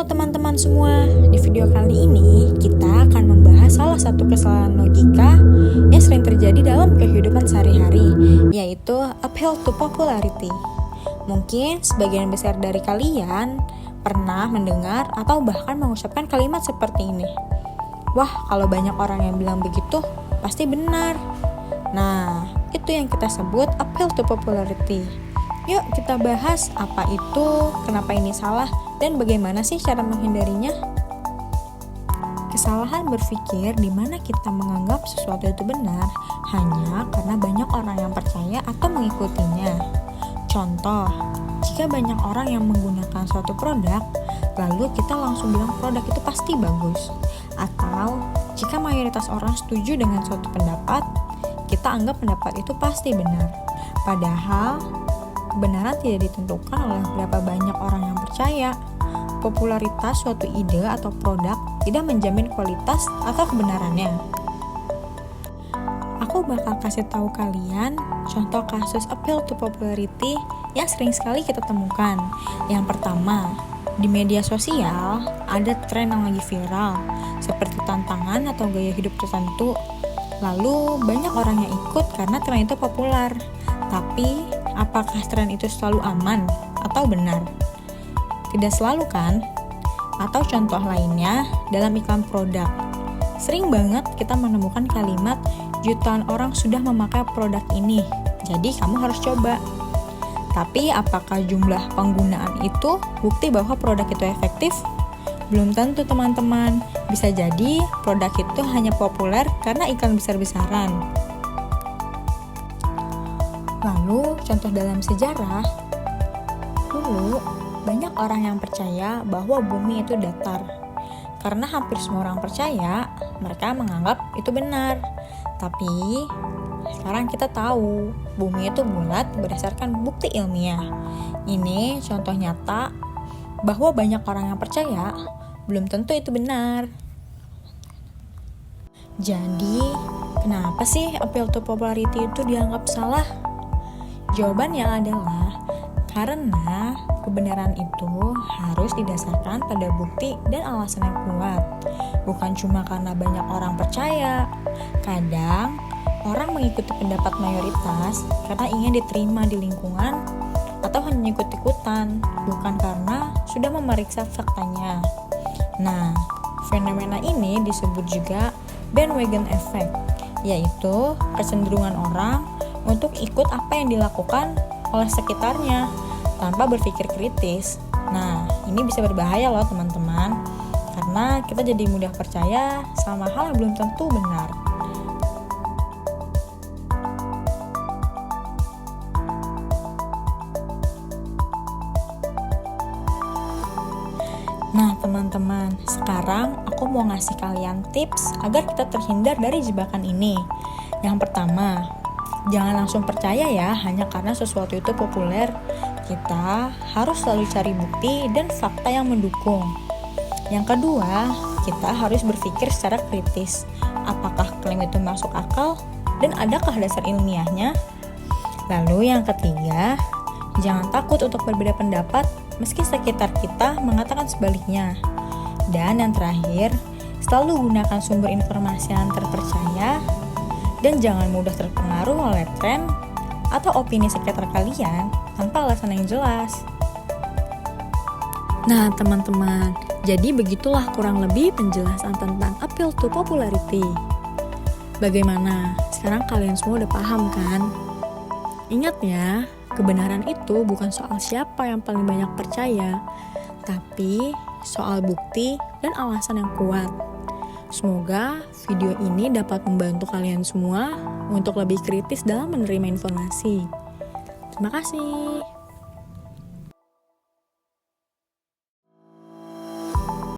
Halo teman-teman semua, di video kali ini kita akan membahas salah satu kesalahan logika yang sering terjadi dalam kehidupan sehari-hari, yaitu appeal to popularity. Mungkin sebagian besar dari kalian pernah mendengar atau bahkan mengucapkan kalimat seperti ini. Wah, kalau banyak orang yang bilang begitu, pasti benar. Nah, itu yang kita sebut appeal to popularity. Yuk kita bahas apa itu, kenapa ini salah, dan bagaimana sih cara menghindarinya. Kesalahan berpikir di mana kita menganggap sesuatu itu benar hanya karena banyak orang yang percaya atau mengikutinya. Contoh, jika banyak orang yang menggunakan suatu produk, lalu kita langsung bilang produk itu pasti bagus. Atau jika mayoritas orang setuju dengan suatu pendapat, kita anggap pendapat itu pasti benar. Padahal kebenaran tidak ditentukan oleh berapa banyak orang yang percaya. Popularitas suatu ide atau produk tidak menjamin kualitas atau kebenarannya. Aku bakal kasih tahu kalian contoh kasus appeal to popularity yang sering sekali kita temukan. Yang pertama, di media sosial ada tren yang lagi viral, seperti tantangan atau gaya hidup tertentu. Lalu banyak orang yang ikut karena tren itu populer. Tapi, apakah tren itu selalu aman atau benar? Tidak selalu kan? Atau contoh lainnya, dalam iklan produk. Sering banget kita menemukan kalimat, jutaan orang sudah memakai produk ini, jadi kamu harus coba. Tapi, apakah jumlah penggunaan itu bukti bahwa produk itu efektif? Belum tentu teman-teman. Bisa jadi produk itu hanya populer karena iklan besar-besaran. Lalu, contoh dalam sejarah, dulu banyak orang yang percaya bahwa bumi itu datar. Karena hampir semua orang percaya, mereka menganggap itu benar. Tapi, sekarang kita tahu bumi itu bulat berdasarkan bukti ilmiah. Ini contoh nyata bahwa banyak orang yang percaya, belum tentu itu benar. Jadi, kenapa sih appeal to popularity itu dianggap salah? Jawabannya adalah karena kebenaran itu harus didasarkan pada bukti dan alasan yang kuat. Bukan cuma karena banyak orang percaya. Kadang, orang mengikuti pendapat mayoritas karena ingin diterima di lingkungan atau hanya ikut-ikutan, bukan karena sudah memeriksa faktanya. Nah, fenomena ini disebut juga bandwagon effect, yaitu kecenderungan orang untuk ikut apa yang dilakukan oleh sekitarnya tanpa berpikir kritis. Nah, ini bisa berbahaya loh teman-teman, karena kita jadi mudah percaya sama hal yang belum tentu benar. Nah teman-teman, sekarang aku mau ngasih kalian tips agar kita terhindar dari jebakan ini. Yang pertama, jangan langsung percaya ya hanya karena sesuatu itu populer. Kita harus selalu cari bukti dan fakta yang mendukung. Yang kedua, kita harus berpikir secara kritis. Apakah klaim itu masuk akal dan adakah dasar ilmiahnya? Lalu yang ketiga, jangan takut untuk berbeda pendapat meski sekitar kita mengatakan sebaliknya. Dan yang terakhir, selalu gunakan sumber informasi yang terpercaya dan jangan mudah terpengaruh oleh tren atau opini sekitar kalian tanpa alasan yang jelas. Nah teman-teman, jadi begitulah kurang lebih penjelasan tentang appeal to popularity. Bagaimana? Sekarang kalian semua udah paham kan? Ingat ya, kebenaran itu bukan soal siapa yang paling banyak percaya, tapi soal bukti dan alasan yang kuat. Semoga video ini dapat membantu kalian semua untuk lebih kritis dalam menerima informasi. Terima kasih.